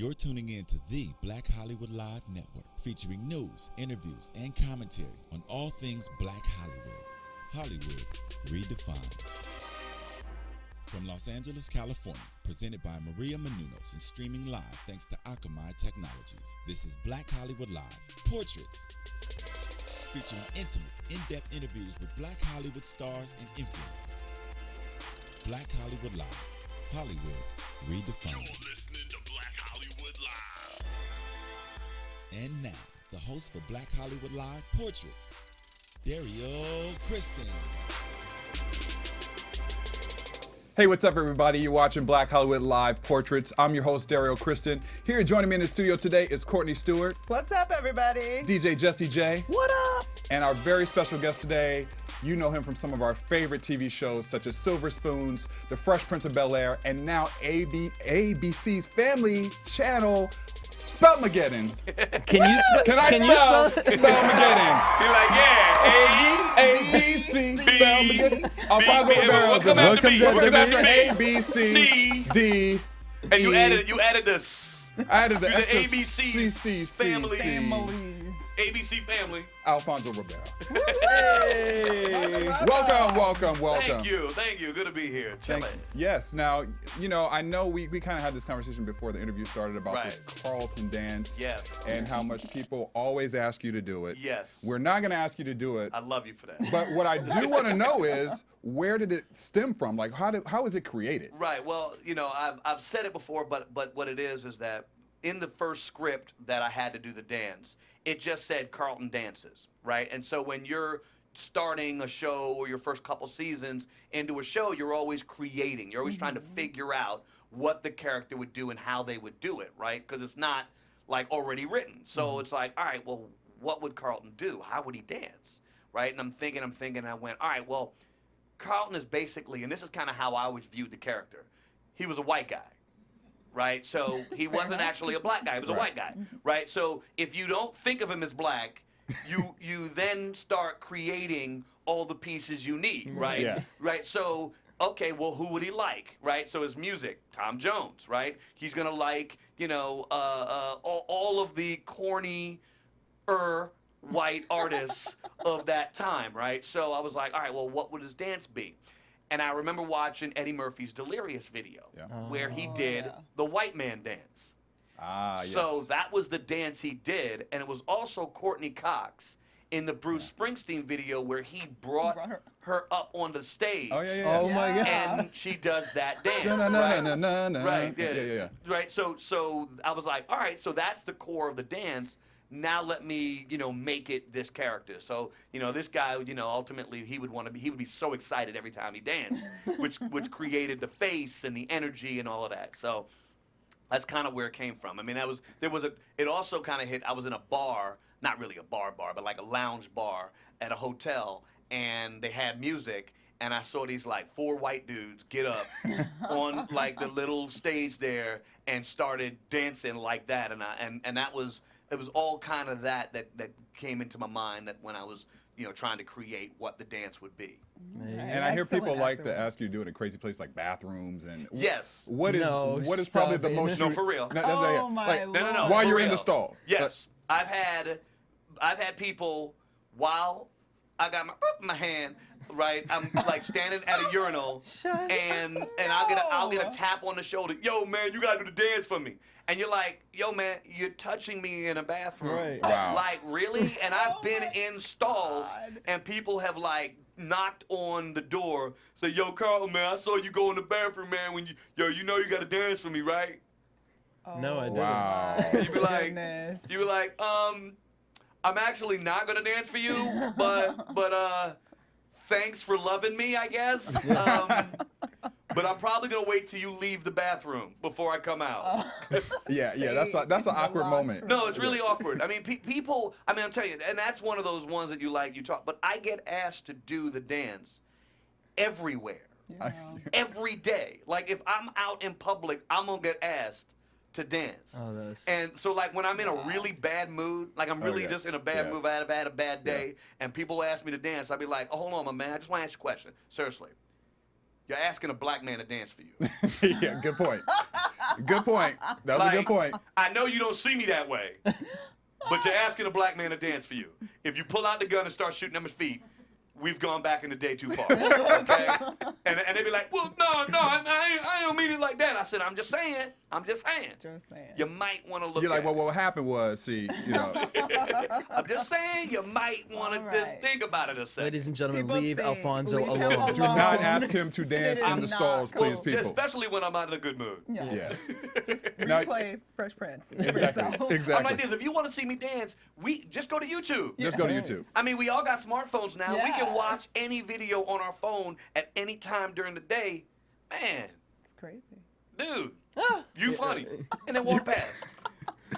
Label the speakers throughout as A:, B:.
A: You're tuning in to the Black Hollywood Live Network, featuring news, interviews, and commentary on all things Black Hollywood. Hollywood redefined. From Los Angeles, California, presented by Maria Menounos and streaming live thanks to Akamai Technologies. This is Black Hollywood Live, Portraits, featuring intimate, in-depth interviews with Black Hollywood stars and influencers. Black Hollywood Live, Hollywood redefined.
B: You're listening to Black Hollywood Live.
A: And now, the host for Black Hollywood Live, Portraits, Derrial Christon.
C: Hey, what's up, everybody? You're watching Black Hollywood Live Portraits. I'm your host, Derrial Christon. Here joining me in the studio today is Courtney Stewart.
D: What's up, everybody?
C: DJ Jesse J.
D: What up?
C: And our very special guest today, you know him from some of our favorite TV shows, such as Silver Spoons, The Fresh Prince of Bel-Air, and now ABC's family channel, Spell-Mageddon.
E: Can you spell
C: Spell-Mageddon?
E: You're like, yeah,
C: A-B-C, Spell-Mageddon. Alfonso Ribeiro.
E: What comes after me?
C: What comes after
E: A,
C: A, B, C, D,
E: and you
C: E.
E: added this.
C: I added the
E: The
C: extra
E: ABC
C: C,
E: family.
D: Families.
E: ABC family.
C: Alfonso Ribeiro.
D: Hey.
C: Welcome.
E: Thank you. Good to be here. Chilling.
C: Yes. Now, you know, I know we kind of had this conversation before the interview started about this Carlton Dance.
E: Yes.
C: And how much people always ask you to do it.
E: Yes.
C: We're not going to ask you to do it.
E: I love you for that.
C: But what I do want to know is, where did it stem from? Like, how was it created?
E: Right. Well, you know, I've said it before, but what it is that in the first script that I had to do the dance, it just said Carlton Dances, right? And so when you're starting a show or your first couple seasons into a show, you're always creating. You're always trying to figure out what the character would do and how they would do it, right? Because it's not like already written. So it's like, all right, well, what would Carlton do? How would he dance, right? And I'm thinking, and I went, all right, well, Carlton is basically, and this is kind of how I always viewed the character. He was a white guy. Right, so he wasn't actually a black guy. He was a white guy, right? So if you don't think of him as black, you then start creating all the pieces you need, right?
C: Yeah.
E: Right. So okay, well, who would he like, right? So his music, Tom Jones, right? He's gonna like, you know, all of the corny, white artists of that time, right? So I was like, all right, well, what would his dance be? And I remember watching Eddie Murphy's Delirious video, where he did the white man dance. So that was the dance he did, and it was also Courtney Cox in the Bruce Springsteen video where he brought her up on the stage.
C: Oh my God!
E: And she does that dance. Right? Yeah. Right. So I was like, all right, so that's the core of the dance. Now let me, you know, make it this character. So, you know, this guy, you know, ultimately he would be so excited every time he danced, which created the face and the energy and all of that. So that's kind of where it came from. I mean, it also kind of hit, I was in a bar, not really a bar, but like a lounge bar at a hotel, and they had music, and I saw these like 4 white dudes get up on like the little stage there and started dancing like that, and that was. It was all kind of that came into my mind that when I was, you know, trying to create what the dance would be.
C: And I hear people like to ask you to do it in crazy places like bathrooms and.
E: Yes.
C: What is probably the most?
E: No, for real.
D: Oh my Lord.
E: No.
C: While you're
E: real.
C: in the stall.
E: Yes, I've had people while I got my hand. Right, I'm like standing at a urinal, and I'll get a tap on the shoulder. Yo, man, you gotta do the dance for me. And you're like, yo, man, you're touching me in a bathroom.
C: Right. Wow.
E: Like, really? And I've been in stalls, and people have like knocked on the door, say, yo, Carl, man, I saw you go in the bathroom, man. When you know you gotta dance for me, right?
D: No,
E: I
D: didn't.
C: Wow.
E: You be like, I'm actually not gonna dance for you, but thanks for loving me, I guess. But I'm probably gonna wait till you leave the bathroom before I come out.
C: Yeah, that's an awkward moment.
E: No, it's really awkward. I mean, people. I mean, I'm telling you, and that's one of those ones that you talk. But I get asked to do the dance everywhere, every day. Like if I'm out in public, I'm gonna get asked to dance. And so like when I'm in a really bad mood, like I'm really just in a bad mood, I've had a bad day, and people ask me to dance, I'll be like, oh, hold on, my man, I just want to ask you a question. Seriously. You're asking a black man to dance for you.
C: Yeah, good point. Good point. That was a good point.
E: I know you don't see me that way, but you're asking a black man to dance for you. If you pull out the gun and start shooting at his feet, we've gone back in the day too far. Okay? And they'd be like, well, no, I don't mean it like that. I said, I'm just saying.
D: Just saying.
E: You might want to look
C: You're like,
E: at
C: well, what happened was, see, you know.
E: I'm just saying you might want to just think about it a second.
F: Ladies and gentlemen,
D: People
F: leave
D: think-
F: Alfonso
D: leave him
F: alone.
D: alone.
C: Do not ask him to dance
D: It
C: in the
D: is
C: stalls,
D: not
C: please,
D: cool.
C: people.
E: Especially when I'm not in a good mood.
C: Yeah.
D: Just
C: Now-
D: replay Fresh Prince. for
C: Exactly.
D: yourself.
E: I'm
C: Exactly.
E: like this. If you want to see me dance, we just go to YouTube.
C: Just go to YouTube.
E: I mean, we all got smartphones now. We can
D: Yes.
E: watch any video on our phone at any time during the day. Man,
D: It's crazy.
E: dude, you funny. And then walk past.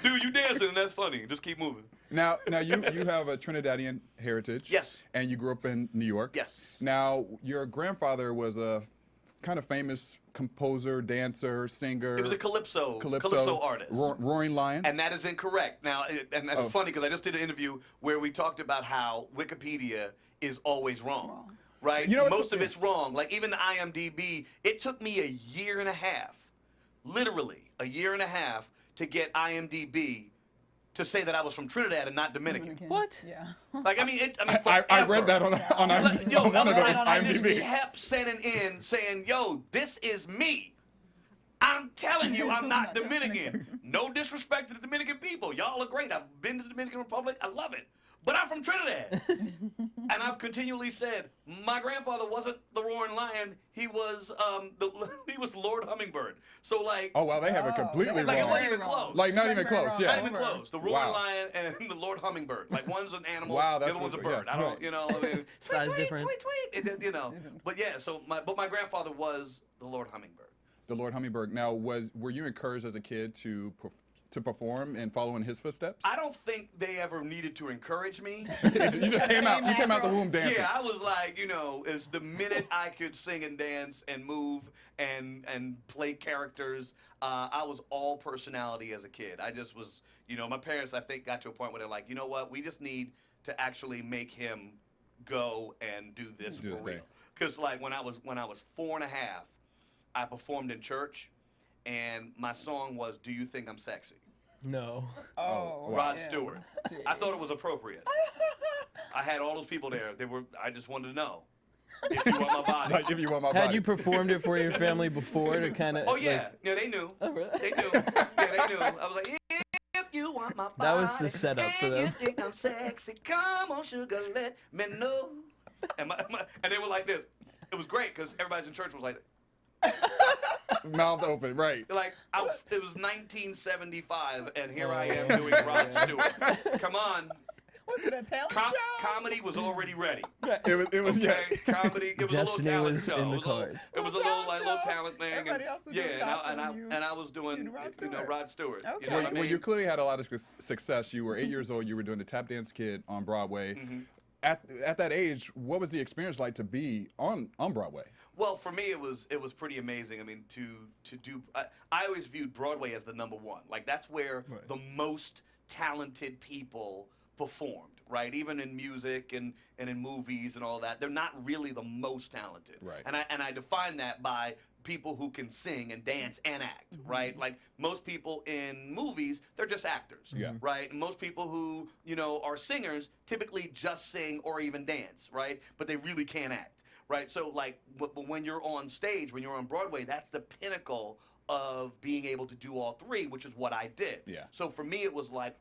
E: Dude, you dancing and that's funny. Just keep moving.
C: Now you have a Trinidadian heritage.
E: Yes.
C: And you grew up in New York.
E: Yes.
C: Now, your grandfather was a kind of famous composer, dancer, singer.
E: It was a calypso artist.
C: Roaring Lion.
E: And that is incorrect. Now, and that's funny because I just did an interview where we talked about how Wikipedia is always wrong. Right?
C: You know,
E: Most of it's wrong. Like even the IMDb, it took me a year and a half, literally a year and a half, to get IMDb to say that I was from Trinidad and not Dominican.
F: What?
D: Yeah.
E: Like, I mean,
C: I
E: forever.
C: read that on
E: Like, yo,
C: one of those
E: I just
C: IMDb.
E: kept sending in saying, yo, this is me. I'm telling you, I'm not Dominican. No disrespect to the Dominican people. Y'all are great. I've been to the Dominican Republic. I love it. But I'm from Trinidad. And I've continually said, my grandfather wasn't the Roaring Lion. He was he was Lord Hummingbird. So like,
C: Oh, wow, they have it completely
E: like it
C: wrong.
E: wasn't even close.
C: Like, not even
D: Very
C: close,
D: wrong.
C: yeah.
E: Not even close. The Roaring
C: Wow.
E: Lion and the Lord Hummingbird. Like one's an animal,
C: Wow,
E: the
C: that's
E: other one's a
C: what- yeah,
E: bird. I don't,
C: right.
E: you know, I mean,
F: Size
E: tweet,
F: difference.
E: Tweet, tweet, you know. But yeah, so my grandfather was the Lord Hummingbird.
C: The Lord Hummingbird. Now, were you encouraged as a kid to perform and follow in his footsteps?
E: I don't think they ever needed to encourage me.
C: You just came out. You came out the womb dancing.
E: Yeah, I was like, you know, is the minute I could sing and dance and move and play characters, I was all personality as a kid. I just was, you know, my parents, I think, got to a point where they're like, you know what, we just need to actually make him go and do this
C: Do his
E: for real.
C: thing.
E: Because like when I was 4.5, I performed in church, and my song was "Do You Think I'm Sexy?"
F: No.
D: Oh.
E: Rod
D: yeah.
E: Stewart. I thought it was appropriate. I had all those people there. I just wanted to know if you want my body.
C: Like, if you want my
F: Had
C: body.
F: you performed it for your family before to kind of?
E: Oh yeah, yeah, they knew.
F: Oh, really?
E: They knew. Yeah, they knew. I was like, if you want my body,
F: That was the setup for them.
E: and you think I'm sexy, come on, sugar, let me know. And and they were like this. It was great because everybody in church was like,
C: Mouth open, right.
E: it was 1975, and here I am doing Rod Stewart. Come on.
D: Was it a talent show?
E: Comedy was already ready.
C: It was yeah.
E: Okay, comedy. It was
F: Destiny
E: a little talent
F: was
E: show.
F: in the
E: It was a little-
F: cards.
E: It was a
D: Little
E: little like
D: talent
E: little
D: show.
E: talent thing.
D: Everybody else was doing
E: yeah,
D: gospel
E: and I was doing
D: Rod
E: you know
D: Stewart.
E: Rod Stewart.
D: Okay.
E: You know what I mean?
C: Well, you clearly had a lot of success. You were 8 years old. You were doing the Tap Dance Kid on Broadway.
E: Mm-hmm.
C: At that age, what was the experience like to be on Broadway?
E: Well, for me, it was pretty amazing. I mean, to do. I always viewed Broadway as the number one. Like that's where the most talented people performed. Right, even in music and in movies and all that, they're not really the most talented.
C: Right.
E: And I define that by people who can sing and dance and act. Right. Like most people in movies, they're just actors.
C: Yeah.
E: Right. And most people who are singers typically just sing or even dance. Right. But they really can't act. Right. So like, but when you're on stage, when you're on Broadway, that's the pinnacle of being able to do all three, which is what I did.
C: Yeah.
E: So for me, it was like,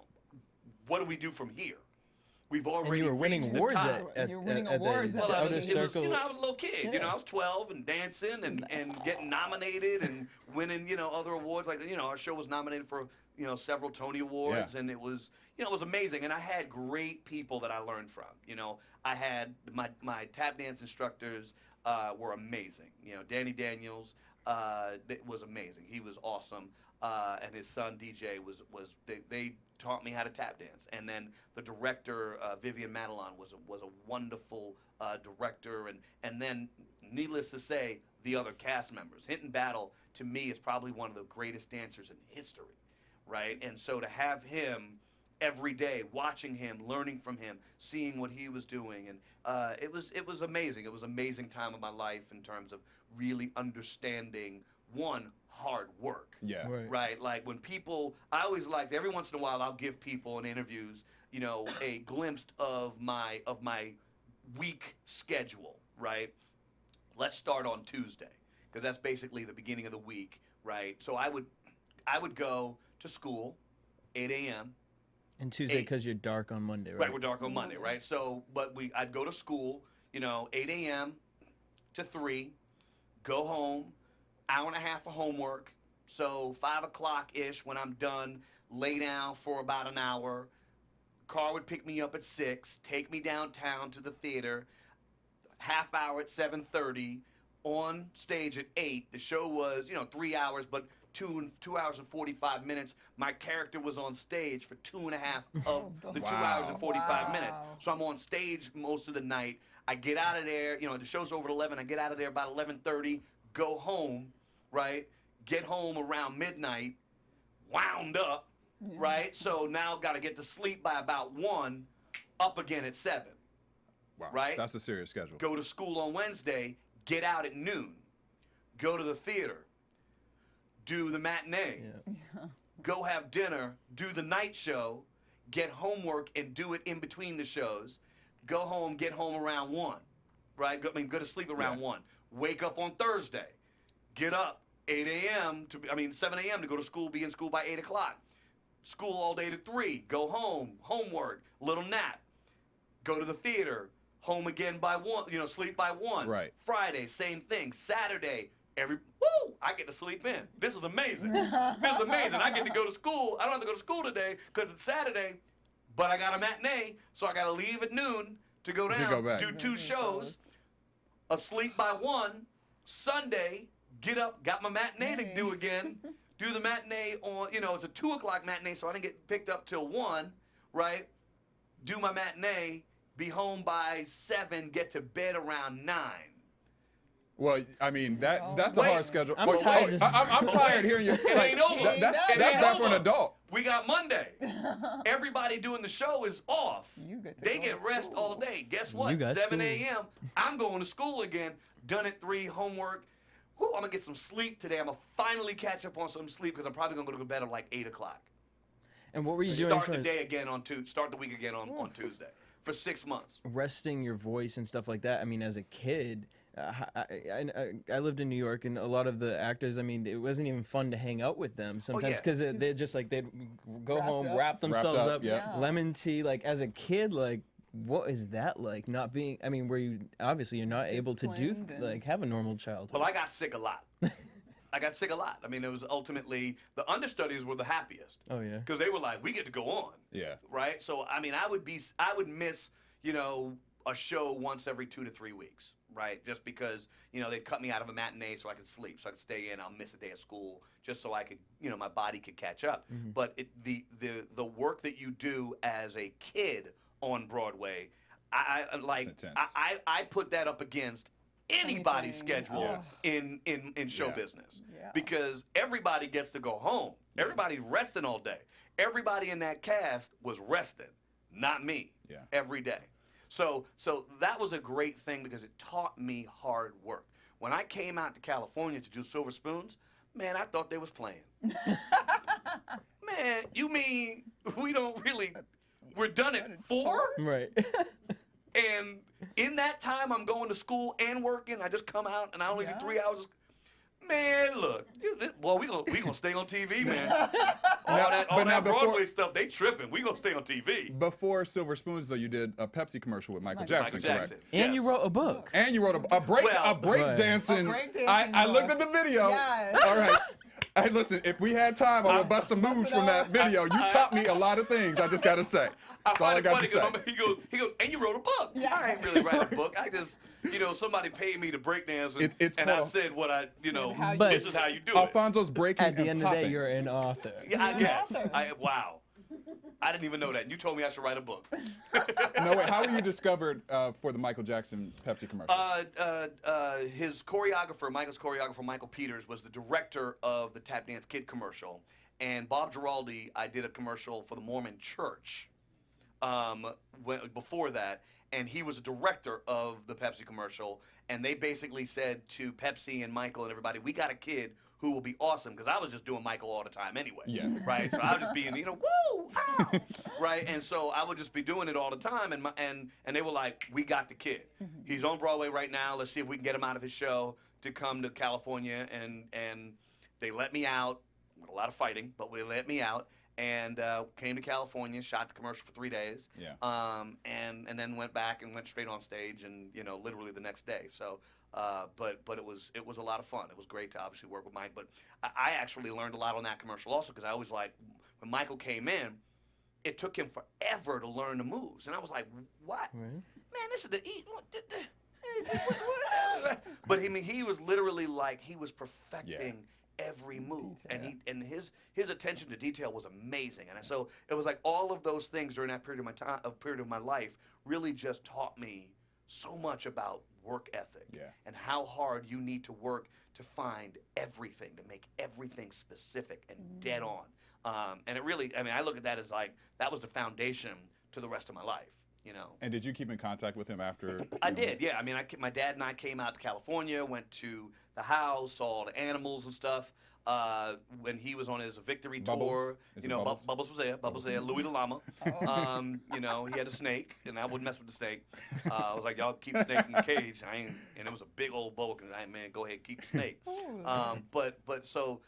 E: what do we do from here? We've already
F: And you were winning
E: reached the
F: awards
E: top.
F: at
D: You were winning
F: the
D: awards at
E: Well,
F: outer
E: it was,
F: circle.
E: I was a little kid.
F: Yeah.
E: I was 12 and dancing and getting nominated and winning, other awards. Like, our show was nominated for, several Tony Awards,
C: Yeah.
E: and it was amazing. And I had great people that I learned from. I had my tap dance instructors were amazing. Danny Daniels was amazing. He was awesome. And his son DJ they taught me how to tap dance, and then the director Vivian Madelon was a wonderful director, and then needless to say, the other cast members. Hinton Battle to me is probably one of the greatest dancers in history, right? And so to have him every day, watching him, learning from him, seeing what he was doing, and it was amazing. It was an amazing time of my life in terms of really understanding, one, hard work.
C: Yeah.
E: Right. Like when people, I always like every once in a while I'll give people in interviews, you know, a glimpse of my week schedule. Right. Let's start on Tuesday because that's basically the beginning of the week. Right. So I would go to school, 8 a.m.
F: And Tuesday because you're dark on Monday, right?
E: Right, we're dark on Monday, right? So, but I'd go to school, you know, 8 a.m. to 3, go home, hour and a half of homework. So 5 o'clock-ish when I'm done, lay down for about an hour. Car would pick me up at 6, take me downtown to the theater, half hour at 7:30, on stage at 8. The show was, you know, 3 hours, but 2 hours and 45 minutes. My character was on stage for 2.5 of the 2 hours and 45 minutes. So I'm on stage most of the night. I get out of there, you know, the show's over at 11. I get out of there about 11:30, go home, right? Get home around midnight, wound up, right? So now got to get to sleep by about 1, up again at 7.
C: Wow.
E: Right?
C: That's a serious schedule.
E: Go to school on Wednesday, get out at noon, go to the theater, do the matinee, go have dinner, do the night show, get homework and do it in between the shows, go home, get home around 1, right? Go to sleep around 1. Wake up on Thursday, get up 7 a.m. to go to school, be in school by 8 o'clock. School all day to 3, go home, homework, little nap, go to the theater, home again by 1, you know, sleep by 1.
C: Right.
E: Friday, same thing. Saturday, I get to sleep in. This is amazing. This is amazing. I get to go to school. I don't have to go to school today because it's Saturday, but I got a matinee, so I got to leave at noon to go down,
C: go back.
E: do 2 shows, asleep by 1, Sunday, get up, got my matinee to do again, do the matinee on, you know, it's a 2 o'clock matinee, so I didn't get picked up till 1, right? Do my matinee, be home by 7, get to bed around 9.
C: Well, I mean that's a
E: Wait,
C: hard schedule.
F: I'm tired.
C: I'm tired hearing you.
E: It ain't over.
C: That's
E: It ain't
C: bad for an
E: over.
C: adult.
E: We got Monday. Everybody doing the show is off.
D: You get to
E: They
D: go
E: get
D: to
E: rest
D: school.
E: all day. Guess
F: You
E: what?
F: got
E: 7
F: school.
E: a.m. I'm going to school again. Done at 3, homework. Whew, I'm gonna get some sleep today. I'm gonna finally catch up on some sleep because I'm probably gonna go to bed at like 8 o'clock.
F: And what were you doing as
E: Start
F: far
E: the
F: as
E: day again on start the week again on Tuesday for 6 months.
F: resting your voice and stuff like that? I mean, as a kid, I lived in New York, and a lot of the actors, I mean, it wasn't even fun to hang out with them sometimes
E: yeah.
F: because they're just like, they'd go
D: Wrapped
F: home,
D: up.
F: wrap themselves
C: up,
F: up,
C: yeah.
F: lemon tea. Like, as a kid, like, what is that like? Not being, I mean, where you, obviously you're not able to do,
D: Disciplined and-
F: like, have a normal childhood.
E: Well, I got sick a lot. I mean, it was ultimately the understudies were the happiest.
F: Oh, yeah.
E: Because they were like, we get to go on.
C: Yeah.
E: Right? So, I mean, I would miss, you know, a show once every 2 to 3 weeks, right? Just because, you know, they'd cut me out of a matinee so I could sleep, so I could stay in. I'll miss a day of school just so I could, you know, my body could catch up.
F: Mm-hmm.
E: But the work that you do as a kid on Broadway, I
C: It's intense.
E: put that up against anybody's
D: Anything.
E: schedule
C: Yeah.
E: in show
C: Yeah.
E: business.
D: Yeah.
E: Because everybody gets to go home. Everybody's resting all day. Everybody in that cast was resting, not me.
C: Yeah.
E: Every day. So that was a great thing because it taught me hard work. When I came out to California to do Silver Spoons, man, I thought they was playing. Man, you mean we're done at 4?
F: Right.
E: And in that time, I'm going to school and working. I just come out and I only do 3 hours. Man, look, well, we gonna stay on TV, man. all
C: but now
E: that
C: before-
E: Broadway stuff, they tripping. We gonna stay on TV.
C: Before Silver Spoons, though, you did a Pepsi commercial with Michael Jackson, correct?
F: And you
E: yes.
F: wrote a book.
C: And you wrote a break
F: Right.
C: dancing.
D: A break
C: I
D: dancing
C: looked
D: book.
C: at the video.
D: Yes.
C: All right. Hey, listen, if we had time, I would bust some moves from that video. You taught me a lot of things, I just got to say. That's all I got to say.
E: He goes, and you wrote a book.
D: Yeah.
E: I ain't really write a book. I just, you know, somebody paid me to break dance, and,
C: It's
E: and I
C: called-
E: said what I, you know,
D: how you
F: But-
E: this is how you do it.
C: Alfonso's breaking
F: At the
C: and
F: end of the day,
C: popping.
F: you're an author.
E: Yeah, I
D: You're
E: guess.
D: an author.
E: Wow. I didn't even know that. You told me I should write a book.
C: No, wait, how were you discovered for the Michael Jackson Pepsi commercial?
E: His choreographer, Michael's choreographer, Michael Peters, was the director of the Tap Dance Kid commercial. And Bob Giraldi, I did a commercial for the Mormon Church before that. And he was a director of the Pepsi commercial. And they basically said to Pepsi and Michael and everybody, we got a kid who will be awesome, because I was just doing Michael all the time anyway.
C: Yeah.
E: Right. So I would just be in, woo, ow, right. And so I would just be doing it all the time, and they were like, we got the kid. He's on Broadway right now. Let's see if we can get him out of his show to come to California, and they let me out. A lot of fighting, but they let me out. And came to California, shot the commercial for 3 days, and then went back and went straight on stage, and literally the next day. So, but it was a lot of fun. It was great to obviously work with Mike. But I actually learned a lot on that commercial also, because I always like when Michael came in, it took him forever to learn the moves, and I was like, what? Right. Man, this is the E. But he was literally like he was perfecting. Every move, and his attention to detail was amazing, and so it was like all of those things during that period of my life really just taught me so much about work ethic and how hard you need to work to find everything, to make everything specific and dead on, and it really, I look at that as like that was the foundation to the rest of my life.
C: And did you keep in contact with him after?
E: I did, yeah. My dad and I came out to California, went to the house, saw all the animals and stuff. When he was on his victory tour, Bubbles was there. Bubbles there. Louis the llama. He had a snake, and I wouldn't mess with the snake. I was like, y'all keep the snake in the cage. And it was a big old boa constrictor. Man, go ahead, keep the snake. But so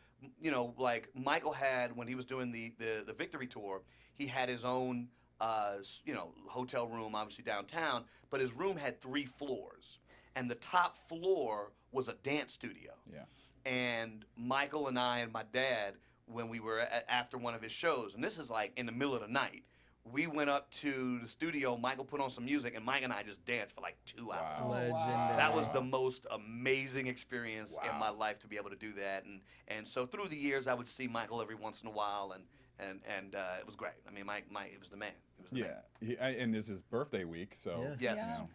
E: like Michael had, when he was doing the victory tour, he had his own hotel room, obviously downtown, but his room had 3 floors, and the top floor was a dance studio. Yeah. And Michael and I and my dad, when we were after one of his shows, and this is like in the middle of the night, we went up to the studio, Michael put on some music, and Mike and I just danced for like 2 hours.
F: Wow. Legendary.
E: That was the most amazing experience in my life to be able to do that. And so through the years, I would see Michael every once in a while, and it was great. Mike, he was the man. He was the man.
C: And this is birthday week, so
E: yes.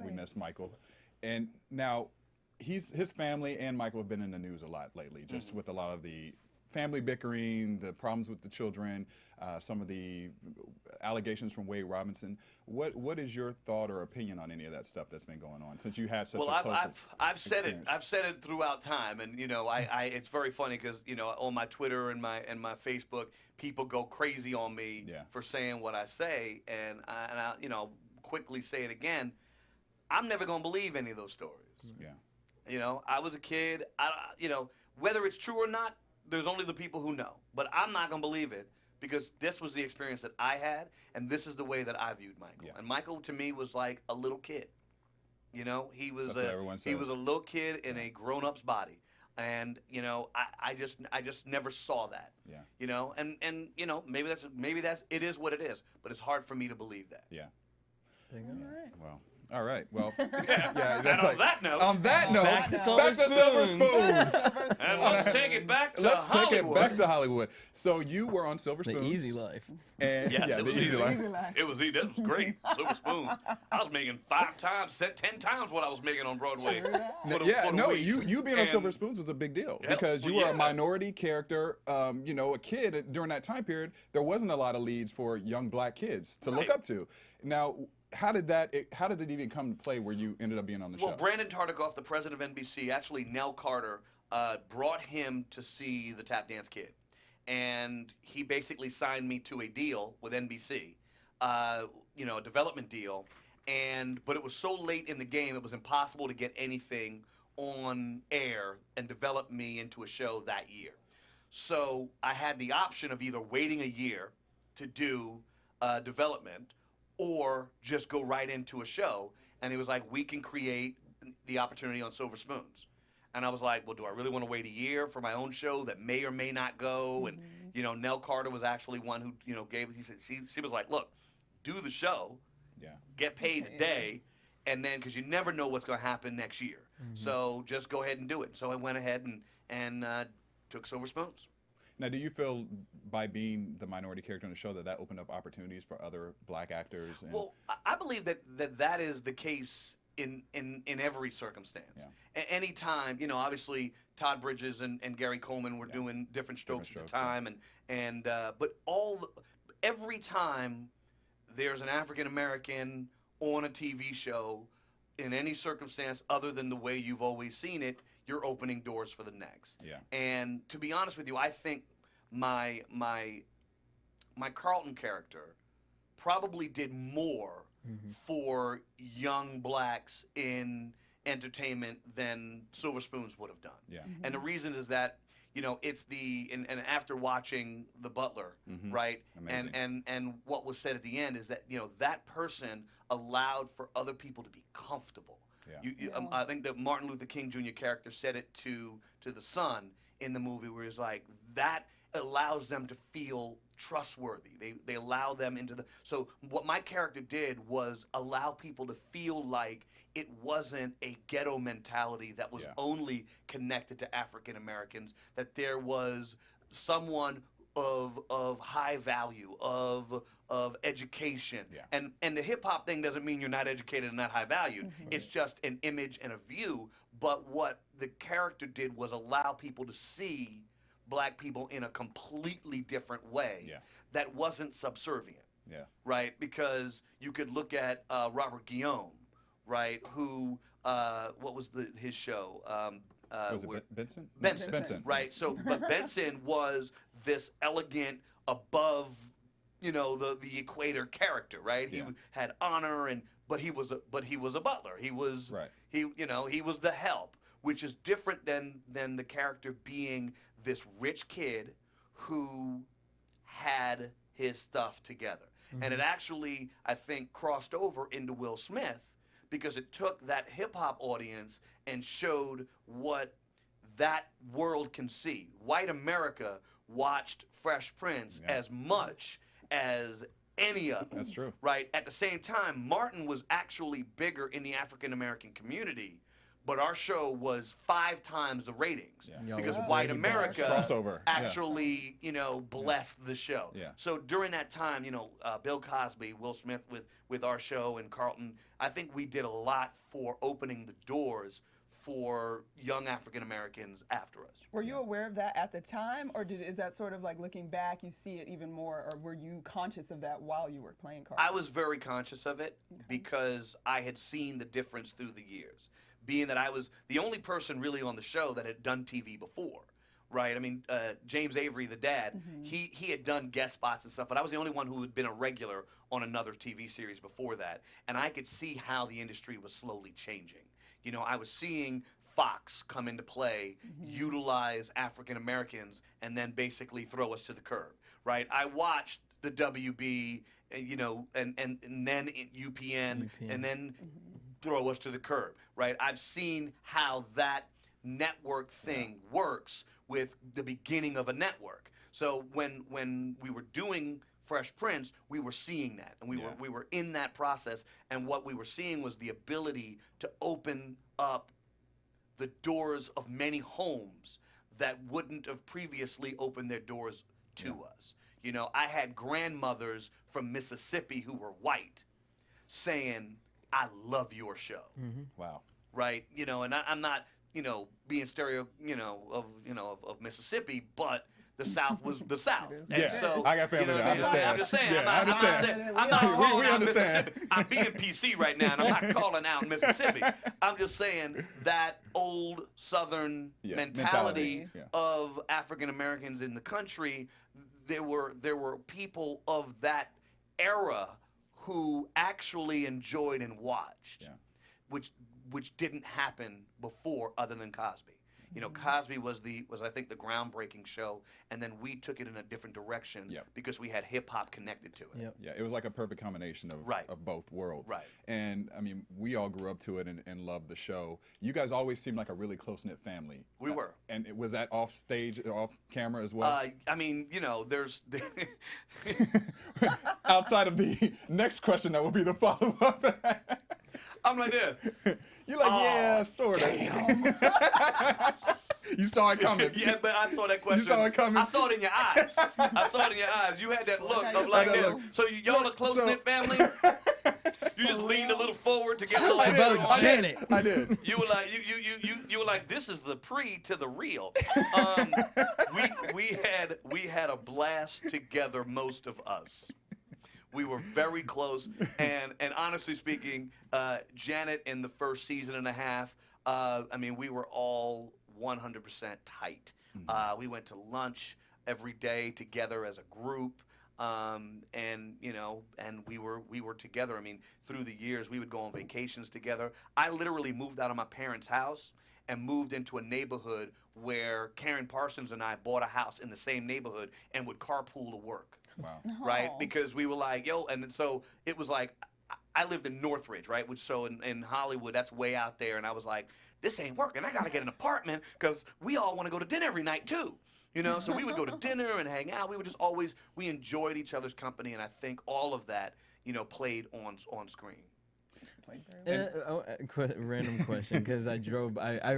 C: We missed Michael. And now, his family and Michael have been in the news a lot lately, just with a lot of the family bickering, the problems with the children, some of the allegations from Wade Robinson. What is your thought or opinion on any of that stuff that's been going on since you had such a close
E: I've said
C: experience?
E: I've said it throughout time, and it's very funny because on my Twitter and my Facebook, people go crazy on me for saying what I say, and I quickly say it again. I'm never gonna believe any of those stories. Yeah. I was a kid. Whether it's true or not, there's only the people who know. But I'm not going to believe it because this was the experience that I had, and this is the way that I viewed Michael. Yeah. And Michael, to me, was like a little kid. He was he was a little kid in a grown-up's body. And, I just never saw that. Yeah. And maybe that's it is what it is, but it's hard for me to believe that.
C: Yeah.
D: All right.
C: Well, all right. Well,
E: that's
C: on that note,
F: back to Silver
C: Spoons.
E: And let's take it back to
C: Let's
E: Hollywood.
C: take it back to Hollywood. So you were on Silver Spoons.
F: The easy life.
C: And,
E: the
C: easy life.
E: It was easy. That was great. Silver Spoons. I was making 5 times, 10 times what I was making on Broadway. For the week.
C: You being on Silver Spoons was a big deal because you were a minority character. A kid during that time period. There wasn't a lot of leads for young black kids to look up to. Now, how did it even come to play where you ended up being on the show?
E: Well, Brandon Tartikoff, the president of NBC, actually Nell Carter brought him to see the Tap Dance Kid. And he basically signed me to a deal with NBC, a development deal. But it was so late in the game, it was impossible to get anything on air and develop me into a show that year. So I had the option of either waiting a year to do development or just go right into a show. And he was like, we can create the opportunity on Silver Spoons. And I was like, well, do I really want to wait a year for my own show that may or may not go? And, Nell Carter was actually one who, gave, he said, she was like, look, do the show, get paid today, and then, because you never know what's going to happen next year. So just go ahead and do it. So I went ahead and took Silver Spoons.
C: Now, do you feel by being the minority character on the show that opened up opportunities for other black actors?
E: Well, I believe that is the case in every circumstance. Yeah. Any time, obviously Todd Bridges and Gary Coleman were doing different strokes at the time, but every time there's an African American on a TV show in any circumstance other than the way you've always seen it, you're opening doors for the next.
C: Yeah.
E: And to be honest with you, I think my Carlton character probably did more for young blacks in entertainment than Silver Spoons would have done.
C: Yeah.
E: And the reason is that, you know, it's and after watching The Butler, right?
C: Amazing.
E: And what was said at the end is that, you know, that person allowed for other people to be comfortable.
C: Yeah.
E: I think that Martin Luther King Jr. character said it to the son in the movie, where he's like, that allows them to feel trustworthy. They allow them into the. So what my character did was allow people to feel like it wasn't a ghetto mentality that was only connected to African Americans, that there was someone of high value, of education.
C: Yeah.
E: And the hip hop thing doesn't mean you're not educated and not high valued. It's just an image and a view. But what the character did was allow people to see black people in a completely different way that wasn't subservient.
C: Yeah.
E: Right? Because you could look at Robert Guillaume, right, who what was his show?
C: Was it Benson?
E: Benson, right? So, but Benson was this elegant, above, you know, the equator character, right? He had honor, but he was a butler. He was he was the help, which is different than the character being this rich kid who had his stuff together. And it actually, I think, crossed over into Will Smith, because it took that hip-hop audience and showed what that world can see. White America watched Fresh Prince as much as any of them.
C: That's true.
E: Right? At the same time, Martin was actually bigger in the African-American community, but our show was 5 times the ratings because White America actually, you know, blessed the show.
C: Yeah.
E: So during that time, you know, Bill Cosby, Will Smith with our show, and Carlton, I think we did a lot for opening the doors for young African Americans after us.
D: Were you aware of that at the time, or is that sort of like looking back, you see it even more, or were you conscious of that while you were playing Carlton?
E: I was very conscious of it because I had seen the difference through the years. Being that I was the only person really on the show that had done TV before, right? I mean, James Avery, the dad, he had done guest spots and stuff, but I was the only one who had been a regular on another TV series before that, and I could see how the industry was slowly changing. You know, I was seeing Fox come into play, utilize African Americans, and then basically throw us to the curb, right? I watched the WB, you know, and then UPN, and then throw us to the curb, right? I've seen how that network thing works with the beginning of a network. So when we were doing Fresh Prince, we were seeing that, and we were in that process, and what we were seeing was the ability to open up the doors of many homes that wouldn't have previously opened their doors to us. You know, I had grandmothers from Mississippi who were white saying, "I love your show."
C: Wow.
E: Right? You know, and I'm not, you know, being of Mississippi, but the South was the South. And so,
C: I got family there. I understand.
E: I'm just saying.
C: Yeah, I understand.
E: I'm not calling out
C: understand.
E: Mississippi. I'm being PC right now, and I'm not calling out Mississippi. I'm just saying that old Southern mentality of African Americans in the country. There were people of that era who actually enjoyed and watched, which didn't happen before, other than Cosby. You know, Cosby was I think the groundbreaking show, and then we took it in a different direction because we had hip hop connected to it.
C: Yeah, it was like a perfect combination of both worlds.
E: Right.
C: And I mean, we all grew up to it and loved the show. You guys always seemed like a really close-knit family.
E: We were.
C: And was that off stage, off camera as well?
E: I mean, you know, there's
C: outside of the next question that will be the follow-up.
E: I'm like this.
C: You're like, yeah, sort of. You saw it coming.
E: Yeah, but I saw that question.
C: You saw it coming.
E: I saw it in your eyes. I saw it in your eyes. You had that look of like this. So y'all a close-knit family? You just leaned a little forward to get a little
F: It's about Janet.
C: I did.
E: You were like, you were like, this is the pre to the real. We had a blast together, most of us. We were very close, and honestly speaking, Janet in the first season and a half, I mean, we were all 100% tight. We went to lunch every day together as a group. And we were together. I mean, through the years, we would go on vacations together. I literally moved out of my parents' house and moved into a neighborhood where Karen Parsons and I bought a house in the same neighborhood and would carpool to work.
C: Wow.
E: Right? Because we were like, and so it was like, I lived in Northridge, right? Which so in Hollywood, that's way out there. And I was like, this ain't working. I got to get an apartment because we all want to go to dinner every night too. So we would go to dinner and hang out. We would just always, we enjoyed each other's company, and I think all of that, played on screen.
F: Random question, because I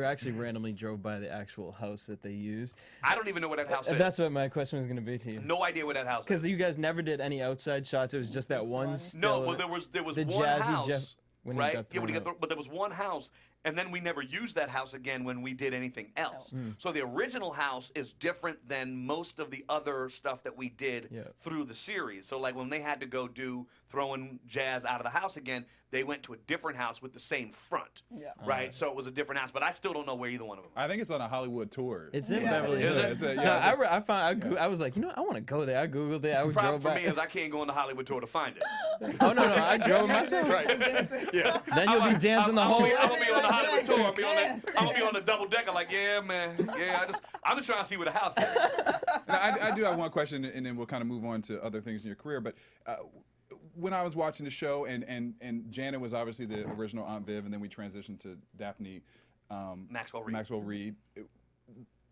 F: actually randomly drove by the actual house that they used.
E: I don't even know what that house is.
F: That's what my question was going to be to you.
E: No idea what that house is.
F: Because you guys never did any outside shots. It was just that one.
E: No, well, there was
F: the
E: one
F: jazzy
E: house, right?
F: Yeah,
E: but there was one house. And then we never used that house again when we did anything else. So the original house is different than most of the other stuff that we did through the series. So like when they had to go do throwing jazz out of the house again, they went to a different house with the same front. Right? So it was a different house, but I still don't know where either one of them.
C: I think it's on a Hollywood tour.
F: It's in Beverly Hills. I was like, I want to go there. I Googled it.
E: The problem for me is I can't go on the Hollywood tour to find it.
F: Oh, no, I drove myself.
C: Right.
F: Then you'll be dancing the whole way.
E: I'm going to be on the Hollywood tour. I'm going to be on the double decker like, yeah, man. Yeah, I'm just trying to see where the house is.
C: Now, I do have one question, and then we'll kind of move on to other things in your career. But when I was watching the show, and Janet was obviously the original Aunt Viv, and then we transitioned to Daphne Maxwell Reed.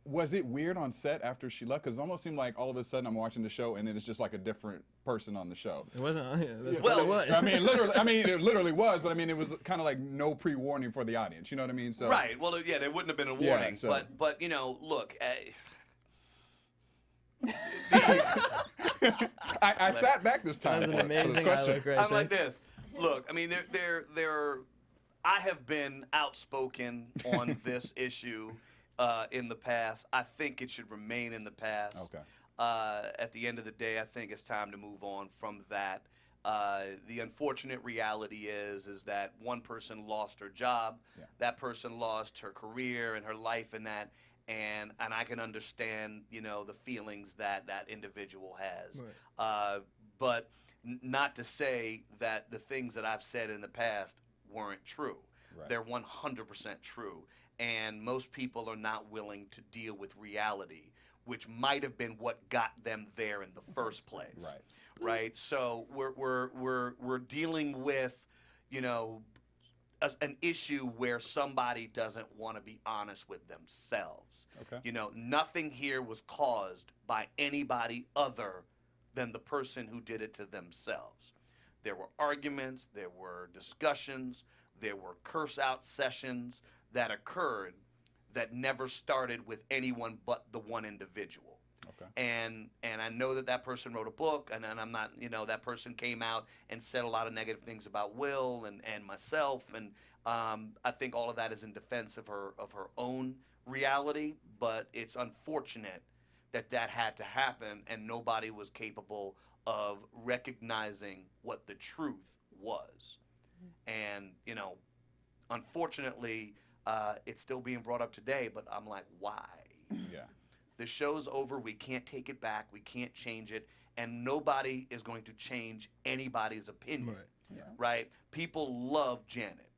C: Was it weird on set after she left? Because it almost seemed like all of a sudden I'm watching the show, and then it's just like a different person on the show.
F: It wasn't. That's
E: well,
F: what it was.
C: I mean, literally. I mean, it literally was, but I mean, it was kind of like no pre-warning for the audience. You know what I mean? So
E: right. Well, yeah, there wouldn't have been a warning.
C: So.
E: But look.
C: I sat back this time.
F: That was an amazing
C: question.
E: I'm like this. Look, I mean, I have been outspoken on this issue in the past. I think it should remain in the past.
C: Okay.
E: At the end of the day, I think it's time to move on from that. The unfortunate reality is that one person lost her job.
C: Yeah. That
E: That person lost her career and her life in that. And I can understand, the feelings that individual has.
F: Right.
E: But not to say that the things that I've said in the past weren't true.
C: Right.
E: They're 100% true. And most people are not willing to deal with reality, which might have been what got them there in the first place.
C: Right.
E: Right. So we're dealing with, an issue where somebody doesn't want to be honest with themselves.
C: Okay.
E: Nothing here was caused by anybody other than the person who did it to themselves. There were arguments, there were discussions, there were curse-out sessions that occurred that never started with anyone but the one individual.
C: Okay.
E: And I know that person wrote a book, and I'm not, that person came out and said a lot of negative things about Will and myself, and I think all of that is in defense of her own reality, but it's unfortunate that had to happen, and nobody was capable of recognizing what the truth was. And, unfortunately, it's still being brought up today, but I'm like, why?
C: Yeah.
E: The show's over. We can't take it back. We can't change it. And nobody is going to change anybody's opinion.
F: Right.
D: Yeah.
E: Right? People love Janet.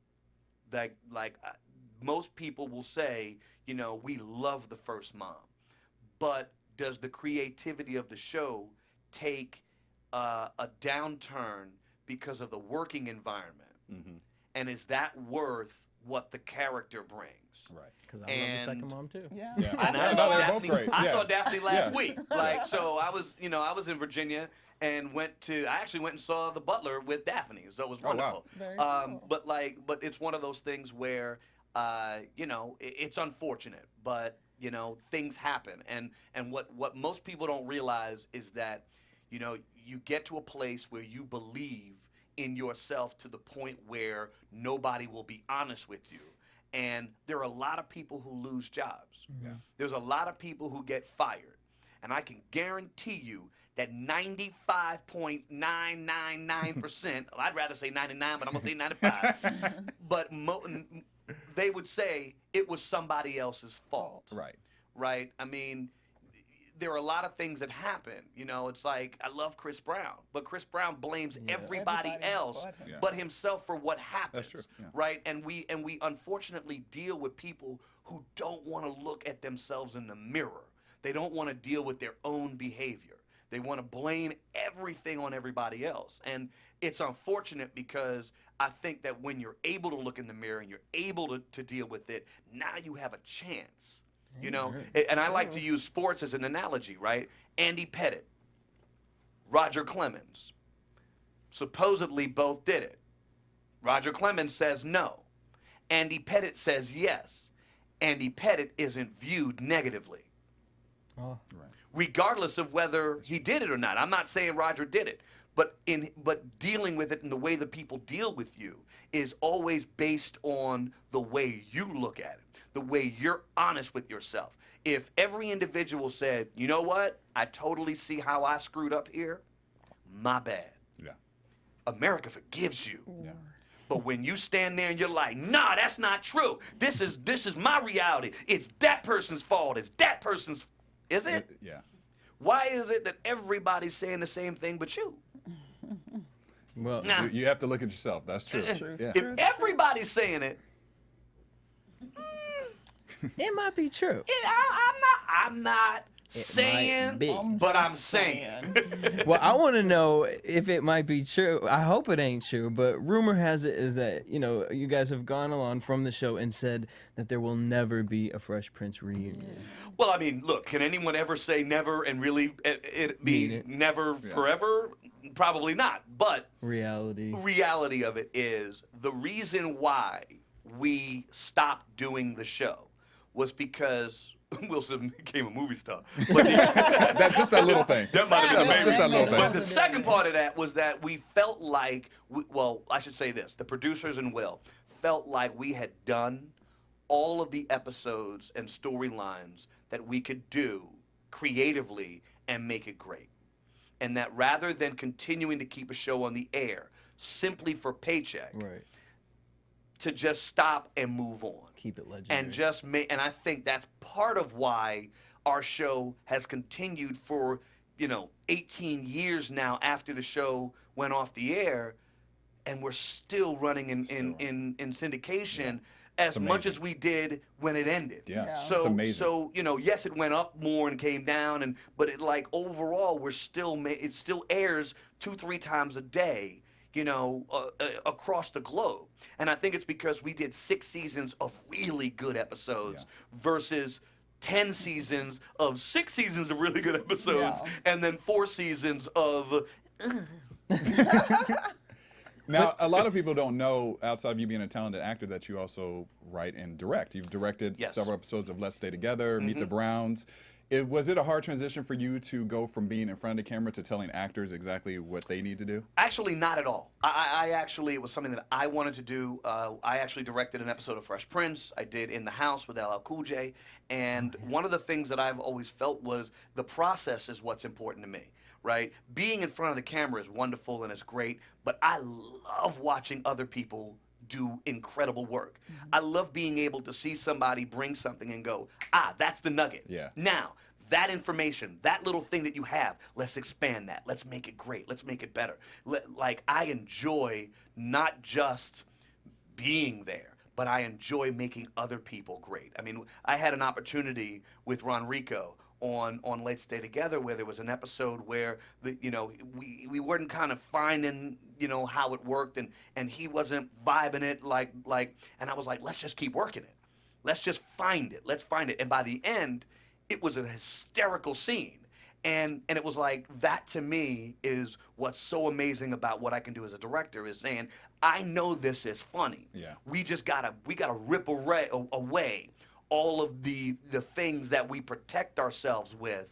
E: Most people will say, we love the first mom. But does the creativity of the show take a downturn because of the working environment?
C: Mm-hmm.
E: And is that worth what the character brings?
C: Right.
F: Because I love the second mom too.
D: Yeah.
C: Yeah.
E: And I
C: No,
E: saw
C: they're both
E: Daphne,
C: great.
E: I
C: Yeah.
E: saw Daphne last
C: Yeah.
E: week. So I was in Virginia and I actually went and saw The Butler with Daphne. So it was
C: Oh,
E: wonderful.
C: wow.
D: Very cool.
E: But it's one of those things where, it's unfortunate, but, things happen. And what most people don't realize is that, you get to a place where you believe in yourself to the point where nobody will be honest with you. And there are a lot of people who lose jobs.
C: Yeah.
E: There's a lot of people who get fired. And I can guarantee you that 95.999%, I'd rather say 99, but I'm going to say 95. But they would say it was somebody else's fault.
C: Right.
E: Right? I mean, there are a lot of things that happen. You know, it's like, I love Chris Brown, but Chris Brown blames everybody else but himself for what happens.
C: That's true. Yeah.
E: Right? And we unfortunately deal with people who don't want to look at themselves in the mirror. They don't want to deal with their own behavior. They want to blame everything on everybody else. And it's unfortunate because I think that when you're able to look in the mirror and you're able to deal with it, now you have a chance. You know, and I like to use sports as an analogy, right? Andy Pettitte, Roger Clemens, supposedly both did it. Roger Clemens says no. Andy Pettitte says yes. Andy Pettitte isn't viewed negatively.
F: Oh.
C: Right.
E: Regardless of whether he did it or not. I'm not saying Roger did it, but dealing with it and the way the people deal with you is always based on the way you look at it, the way you're honest with yourself. If every individual said, you know what, I totally see how I screwed up here, my bad.
C: Yeah.
E: America forgives you.
C: Yeah.
E: But when you stand there and you're like, nah, that's not true. This is my reality. It's that person's fault. It's that person's. Is it?
C: Yeah.
E: Why is it that everybody's saying the same thing but you?
F: Well,
E: Nah.
C: You have to look at yourself. That's true. Yeah.
E: If everybody's saying it,
F: it might be true.
E: I'm not saying,
F: might be.
E: but I'm saying.
F: Well, I want to know if it might be true. I hope it ain't true, but rumor has it is that, you know, you guys have gone along from the show and said that there will never be a Fresh Prince reunion.
E: Well, I mean, look, can anyone ever say never and really it be never forever? Probably not. But
F: reality
E: of it is the reason why we stopped doing the show was because Wilson became a movie star. But
C: Just that little thing.
E: that might have been the main
C: Just that little thing.
E: But the second part of that was that we felt like, well, I should say this, the producers and Will felt like we had done all of the episodes and storylines that we could do creatively and make it great. And that rather than continuing to keep a show on the air simply for paycheck,
F: right?
E: To just stop and move on.
F: Keep it legendary.
E: And just make, and I think that's part of why our show has continued for, 18 years now after the show went off the air, and we're still running in syndication as much as we did when it ended.
C: Yeah.
E: So,
C: it's amazing.
E: So yes, it went up more and came down, but overall, it still airs 2-3 times a day, across the globe. And I think it's because we did 6 seasons of really good episodes versus 10 seasons of 6 seasons of really good episodes and then 4 seasons of.
C: Now, a lot of people don't know, outside of you being a talented actor, that you also write and direct. You've directed several episodes of Let's Stay Together, Meet the Browns. Was it a hard transition for you to go from being in front of the camera to telling actors exactly what they need to do?
E: Actually, not at all. It was something that I wanted to do. I actually directed an episode of Fresh Prince. I did In the House with LL Cool J. And one of the things that I've always felt was the process is what's important to me, right? Being in front of the camera is wonderful and it's great, but I love watching other people do incredible work. I love being able to see somebody bring something and go, that's the nugget.
C: Yeah.
E: Now, that information, that little thing that you have, let's expand that. Let's make it great. Let's make it better. I enjoy not just being there, but I enjoy making other people great. I mean, I had an opportunity with Ron Rico on Let's Stay Together, where there was an episode where we weren't kind of finding how it worked, and he wasn't vibing it like and I was like, let's just keep working it, let's just find it, and by the end it was a hysterical scene, and it was like, that to me is what's so amazing about what I can do as a director, is saying, I know this is funny, we gotta rip away all of the things that we protect ourselves with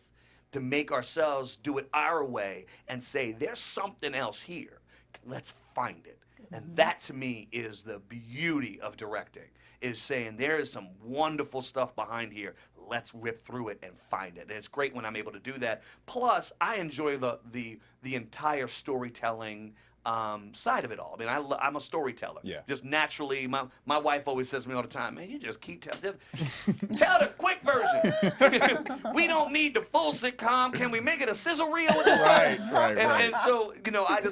E: to make ourselves do it our way and say, there's something else here. Let's find it. And that to me is the beauty of directing, is saying there is some wonderful stuff behind here. Let's rip through it and find it. And it's great when I'm able to do that. Plus, I enjoy the entire storytelling side of it all. I mean, I'm a storyteller.
C: Yeah.
E: Just naturally, my wife always says to me all the time, man, you just keep telling. Tell the quick version. We don't need the full sitcom. Can we make it a sizzle reel with this
C: Right,
E: stuff?
C: right.
E: And so,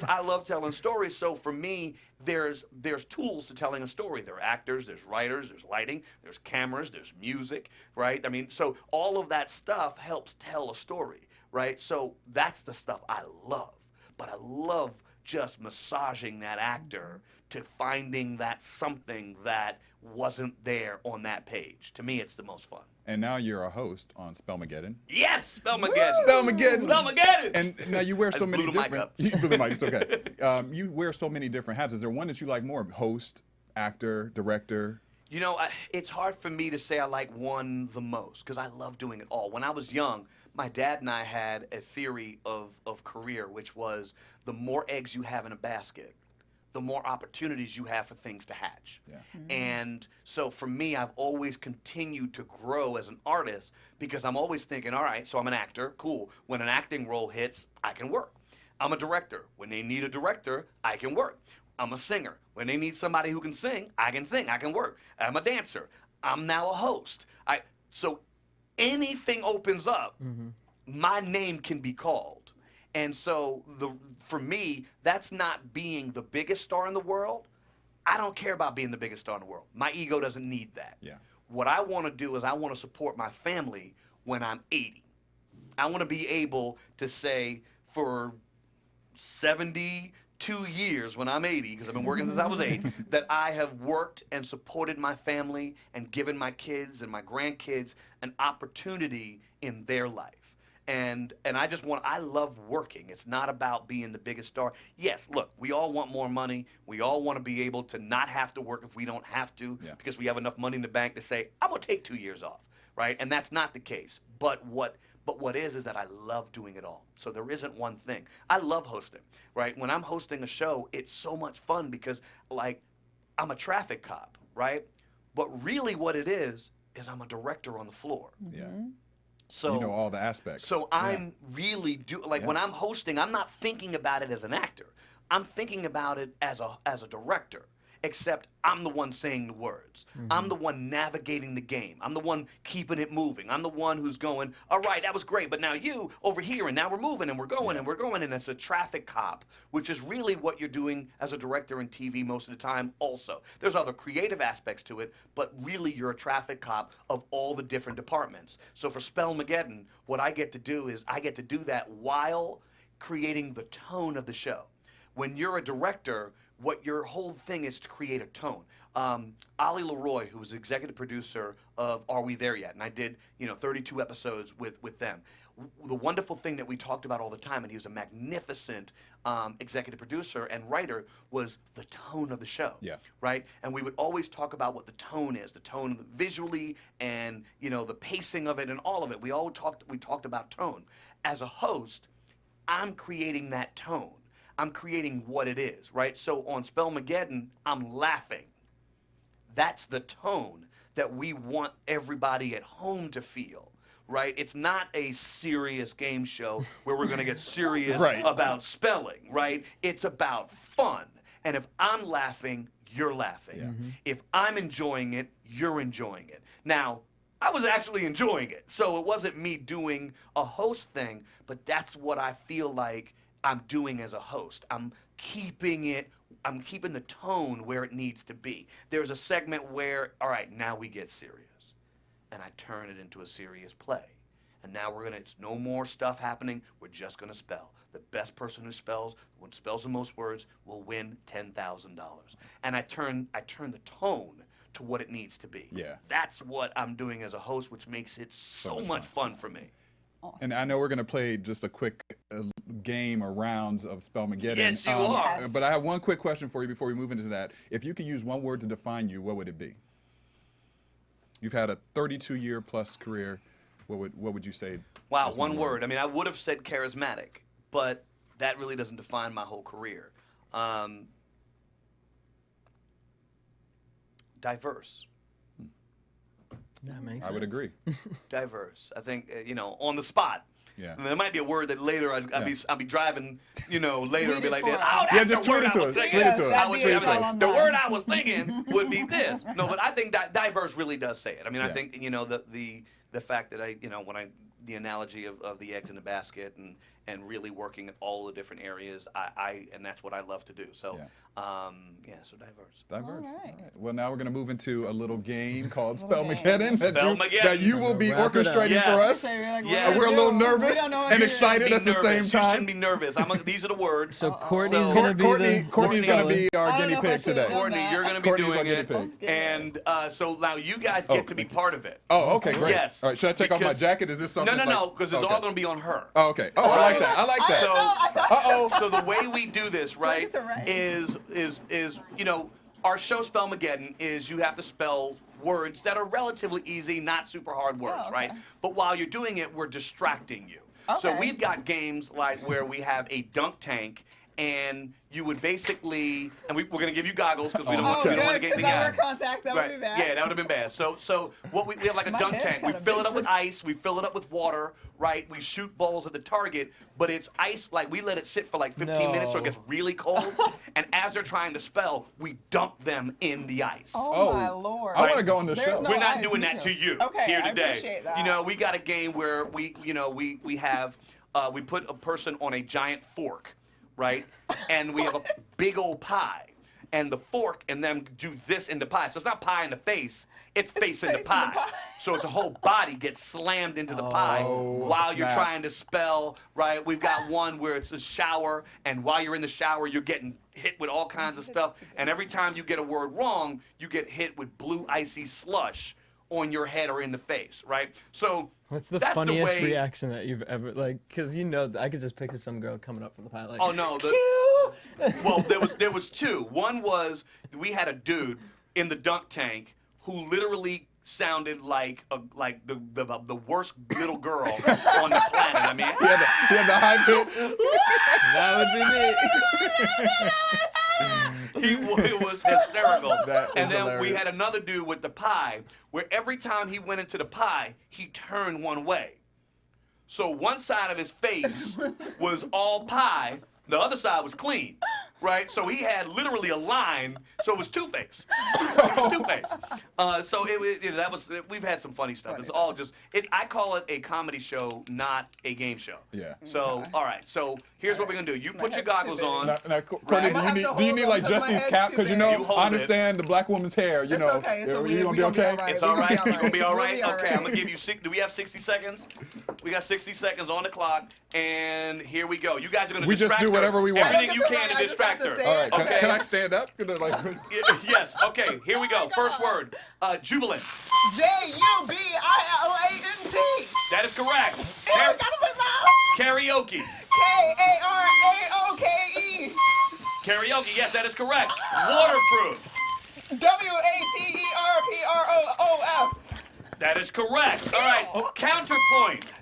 E: I love telling stories. So for me, there's tools to telling a story. There are actors, there's writers, there's lighting, there's cameras, there's music, right? I mean, so all of that stuff helps tell a story, right? So that's the stuff I love. But I love just massaging that actor to finding that something that wasn't there on that page. To me, it's the most fun.
C: And now you're a host on Spell-Mageddon.
E: Yes, Spell-Mageddon.
C: Spell-Mageddon.
E: Spell-Mageddon.
C: And now you wear so many
E: blew the mic
C: different.
E: up.
C: You blew the mic. It's okay. You wear so many different hats. Is there one that you like more? Host, actor, director.
E: It's hard for me to say I like one the most because I love doing it all. When I was young, my dad and I had a theory of career, which was the more eggs you have in a basket, the more opportunities you have for things to hatch.
C: Yeah.
E: And so for me, I've always continued to grow as an artist because I'm always thinking, all right, so I'm an actor, cool. When an acting role hits, I can work. I'm a director. When they need a director, I can work. I'm a singer. When they need somebody who can sing, I can work. I'm a dancer. I'm now a host. So anything opens up, my name can be called. And so for me, that's not being the biggest star in the world. I don't care about being the biggest star in the world. My ego doesn't need that.
C: Yeah. What
E: I want to do is I want to support my family when I'm 80. I want to be able to say for 72 years when I'm 80, because I've been working since I was 8, that I have worked and supported my family and given my kids and my grandkids an opportunity in their life. And I love working. It's not about being the biggest star. Yes, look, we all want more money. We all want to be able to not have to work if we don't have to, because we have enough money in the bank to say, I'm going to take 2 years off, right? And that's not the case. But what is that I love doing it all. So there isn't one thing. I love hosting, right? When I'm hosting a show, it's so much fun because, like, I'm a traffic cop, right? But really what it is I'm a director on the floor.
C: Yeah.
E: So
C: you know all the aspects.
E: So I'm really when I'm hosting, I'm not thinking about it as an actor. I'm thinking about it as a director. Except I'm the one saying the words. I'm the one navigating the game. I'm the one keeping it moving. I'm the one who's going, all right, that was great, but now you over here, and now we're moving, and we're going, and we're going, and it's a traffic cop, which is really what you're doing as a director in TV most of the time also. There's other creative aspects to it, but really you're a traffic cop of all the different departments. So for Spell-Mageddon, what I get to do is I get to do that while creating the tone of the show. When you're a director, what your whole thing is to create a tone. Ollie Leroy, who was executive producer of Are We There Yet? And I did, 32 episodes with them. The wonderful thing that we talked about all the time, and he was a magnificent executive producer and writer, was the tone of the show.
C: Yeah.
E: Right? And we would always talk about what the tone is, the tone visually and, the pacing of it and all of it. We talked about tone. As a host, I'm creating that tone. I'm creating what it is, right? So on Spell-Mageddon, I'm laughing. That's the tone that we want everybody at home to feel, right? It's not a serious game show where we're going to get serious about spelling, right? It's about fun. And if I'm laughing, you're laughing.
C: Yeah.
E: If I'm enjoying it, you're enjoying it. Now, I was actually enjoying it. So it wasn't me doing a host thing, but that's what I feel like I'm doing as a host. I'm keeping the tone where it needs to be. There's a segment where, all right, now we get serious. And I turn it into a serious play. And now it's no more stuff happening. We're just going to spell. The best person who spells the most words, will win $10,000. And I turn the tone to what it needs to be.
C: Yeah.
E: That's what I'm doing as a host, which makes it so much fun for me.
C: And I know we're going to play just a quick game or rounds of Spell-Mageddon.
E: Yes, you are.
D: Yes.
C: But I have one quick question for you before we move into that. If you could use one word to define you, what would it be? You've had a 32-year plus career. What would you say?
E: Wow, one word. I mean, I would have said charismatic, but that really doesn't define my whole career. Diverse.
F: That makes sense.
C: I would agree.
E: Diverse. I think, on the spot,
C: Yeah.
E: And there might be a word that later I'll be driving, later and be like,
D: Tweet it for
E: oh,
D: us.
E: that's
C: just
E: the word
C: tweet it to
E: I
C: us.
E: was
C: Tweet
E: thinking.
C: it to us.
E: I was
D: Tweet it to
E: thinking,
D: us.
E: the word I was thinking would be this. No, but I think that diverse really does say it. I mean, I
C: Yeah.
E: think, the fact that the analogy of the eggs in the basket and really working at all the different areas, and that's what I love to do. So, so diverse.
C: Diverse.
D: All right.
C: Well, now we're going to move into a little game called
D: Little
C: Spell-Mageddon
E: Spell-Mageddon.
C: that you will be
F: Wrap it up.
C: orchestrating for
E: Yes.
C: us.
D: So you're like,
E: Yeah.
D: what do
C: We're a
D: we
C: little
D: do?
C: nervous
D: We don't know what
C: and
D: to do.
C: excited
E: Be
C: at the
E: nervous.
C: same
E: You
C: time.
E: shouldn't be nervous.
C: These
F: So
C: So
F: Courtney's gonna be
C: Courtney's
F: the
C: going to be
D: I
C: our
D: don't
C: guinea
D: know if I
C: pig
D: should've
C: today.
D: done
E: Courtney,
D: that.
E: you're going to be
C: Courtney's
E: doing
C: our guinea
E: it.
C: pig.
D: I'm scared.
E: And so now you guys get to be part of it.
C: Oh, okay, great.
E: Yes.
C: All right, should I take off my
E: Because-
C: jacket? Is this something?
E: No, because it's
C: okay.
E: all going to be on her.
C: Oh, okay. Oh, I like that. I like that.
E: So, so the way we do this, right,
D: get to write?
E: is our show Spell-Mageddon is you have to spell words that are relatively easy, not super hard words,
D: okay.
E: right? But while you're doing it, we're distracting you. So
D: Okay.
E: we've got games like where we have a dunk tank, and you would basically, and we're going to give you goggles because we don't want
C: okay.
E: you don't want to
D: Good,
E: get
D: 'cause
E: the
D: I wear contacts. That would be bad.
E: Yeah, that would have been bad. So what we have like a
D: My
E: dunk
D: head's
E: tank. We
D: kinda
E: fill
D: big
E: it up with
D: for-
E: ice. We fill it up with water, right? We shoot balls at the target, but it's ice. Like we let it sit for like 15 minutes so it
F: No.
E: gets really cold. And as they're trying to spell, we dump them in the ice.
D: Oh, my Lord.
C: I want to go on the
D: There's
C: show.
D: no
E: We're not
D: ice,
E: doing
D: me
E: that
D: too.
E: to you
D: Okay,
E: here
D: I
E: today.
D: appreciate that.
E: We got a game where we have we put a person on a giant fork, right? And we have a big old pie. And the fork and them do this in the pie. So it's not pie in the face, it's face in the
D: face in the
E: pie.
D: pie.
E: So it's a whole body gets slammed into the pie while you're
C: snap.
E: trying to spell, right? We've got one where it's a shower, and while you're in the shower, you're getting hit with all kinds of stuff. And every time you get a word wrong, you get hit with blue icy slush on your head or in the face, right? So
F: What's the
E: that's
F: funniest
E: the way,
F: reaction that you've ever because I could just picture some girl coming up from the pie like.
E: Oh no! Well, there was two. One was we had a dude in the dunk tank who literally sounded like the worst little girl on the planet. I mean,
C: He had the high pitch.
F: That would be me.
E: it was hysterical.
C: That is
E: And then we
C: hilarious.
E: had another dude with the pie, where every time he went into the pie, he turned one way. So one side of his face was all pie, the other side was clean, right? So he had literally a line, so it was two-face. It was two-face. So we've had some funny stuff. It's all just, I call it a comedy show, not a game show.
C: Yeah.
E: So, all right, so here's what we're going to do. You put your
D: head's too
E: goggles
D: big.
E: on.
C: Now, Courtney,
D: Right.
C: do you need like
D: Because my
C: Jesse's
D: head's
C: cap?
D: too
C: Because
D: big.
E: You hold
C: I
E: it.
C: understand the black woman's hair.
D: It's okay. It's
C: you gonna be
D: gonna be
C: okay?
D: all right.
E: It's
D: We'll
E: all right.
D: be
E: You're gonna be all
D: We'll
E: right.
D: be all
E: Okay,
D: right.
E: I'm gonna give you do we have 60 seconds? We got 60 seconds on the clock, and here we go. You guys are gonna
C: We just
E: distract
C: do
E: her.
C: whatever we want.
E: Everything you
D: I don't
E: can
D: get
E: to
D: to
E: distract
D: write. I
E: her.
D: just have to
C: All right.
D: say
E: Okay.
C: Can I stand up?
E: Yes. Okay. Here we go. First word. Jubilant.
D: Jubilent.
E: That is correct.
D: Ew, I gotta put my
E: Karaoke.
D: Karaoke.
E: Karaoke. Yes, that is correct. Waterproof.
D: Waterproof.
E: That is correct. All right. Counterpoint.
D: Counterpoint.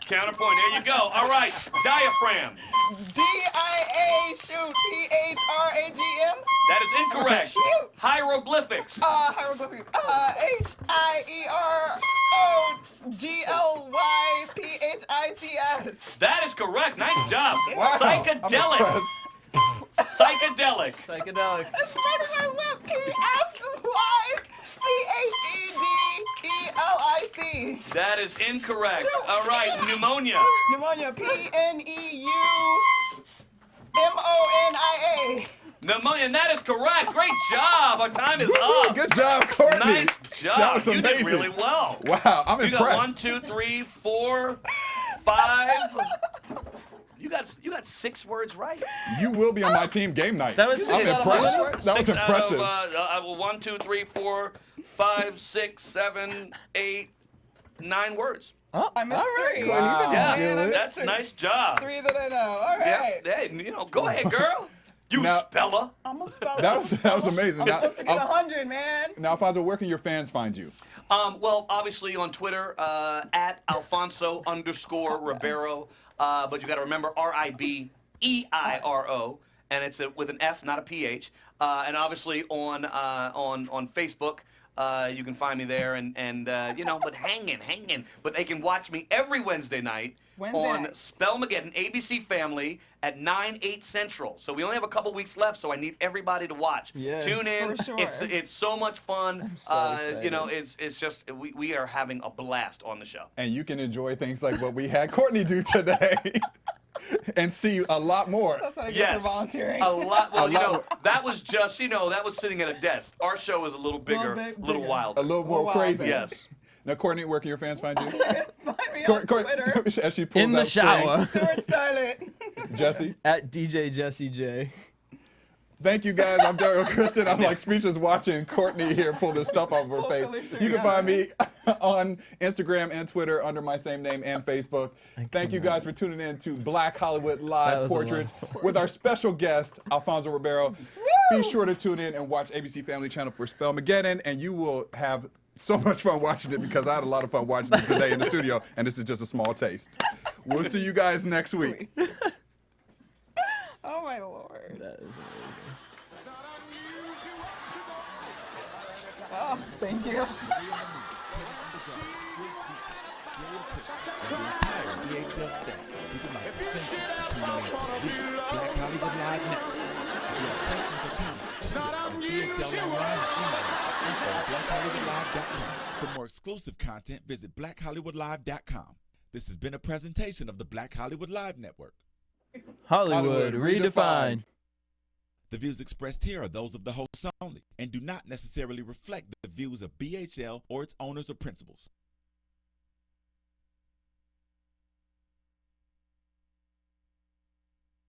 E: Counterpoint. There you go. All right. Diaphragm.
D: DIA PHRAGM.
E: That is incorrect.
D: Shoot.
E: Hieroglyphics.
D: Hieroglyphics. HIEROGLYPHICS.
E: That is correct. Nice job.
C: Wow.
E: Psychedelic.
C: I'm
E: Psychedelic.
F: Psychedelic.
D: It's burning my lip. PSYCHEDELIC.
E: That is incorrect. All right. Pneumonia.
D: Pneumonia. PNEUMONIA.
E: Pneumonia. And that is correct. Great job. Our time is up.
C: Good job, Courtney.
E: Nice job.
C: That was
E: You
C: amazing.
E: did really well.
C: Wow, I'm
E: You
C: impressed.
E: got 1, 2, 3, 4, 5. You got 6 words right.
C: You will be on my team game night.
F: That was
C: I'm
F: six out of
C: impressed.
F: five.
C: That was
E: 6
C: impressive.
E: out of 1, 2, 3, 4, 5, 6, 7, 8, 9 words.
F: Oh,
D: I missed
F: all right,
D: 3.
F: Courtney, you
C: Wow.
F: can
E: Yeah,
F: do
D: Man, I
F: it.
D: missed
E: that's a
D: 3.
E: nice job.
D: 3 that I know. All
E: Yeah,
D: right.
E: hey, go ahead, girl. You
C: Now-
E: speller.
D: I'm a speller.
C: That was amazing.
D: I'm
C: Now,
D: supposed to get 100, man.
C: now, Alfonso, where can your fans find you?
E: Well, obviously on Twitter, at Alfonso _Ribeiro. But you got to remember RIBEIRO, and it's with an F, not a PH. And obviously on Facebook, You can find me there, and you know, but hanging. But they can watch me every Wednesday night on Spell-Mageddon, ABC Family at 9/8 Central. So we only have a couple weeks left, so I need everybody to watch.
F: Yes.
E: Tune in.
D: For sure.
E: It's so much fun.
F: So
E: You know, it's just we are having a blast on the show.
C: And you can enjoy things like what we had Courtney do today. And see a lot more.
D: That's what I get
E: Yes,
D: for volunteering.
E: a lot. Well,
C: A
E: you
C: lot
E: know, that was just, you know, that was sitting at a desk. Our show is a little bigger, a little
D: bigger.
E: wilder.
C: A little more
D: wilder.
C: crazy.
E: Yes.
C: Now, Courtney, where can your fans find you?
D: Find me on Twitter.
C: As she pulls
F: In the
C: out string.
F: shower.
D: Stuart Starlet.
C: Jesse.
F: At DJ Jesse J.
C: Thank you, guys. I'm Derrial Christon. I'm like speechless watching Courtney here pull this stuff off of her
D: Full
C: face.
D: solution,
C: You can
D: yeah,
C: find me
D: right.
C: on Instagram and Twitter under my same name and Facebook. Thank you guys for tuning in to Black Hollywood
F: That
C: Live
F: was a lot
C: Portraits
F: of fun.
C: with our special guest, Alfonso Ribeiro. Be sure to tune in and watch ABC Family Channel for Spell-Mageddon, and you will have so much fun watching it because I had a lot of fun watching it today in the studio, and this is just a small taste. We'll see you guys next week.
D: Oh my Lord.
F: That is amazing.
D: Oh, thank you.
A: BHL staff, we would like to thank you for tuning in to the Black Hollywood Live Network. If you have questions or comments, tweet us at BHL Online or email us at info@blackhollywoodlive.com. For more exclusive content, visit blackhollywoodlive.com. This has been a presentation of the Black Hollywood Live Network.
F: Hollywood redefined.
A: The views expressed here are those of the hosts only and do not necessarily reflect the views of BHL or its owners or principals.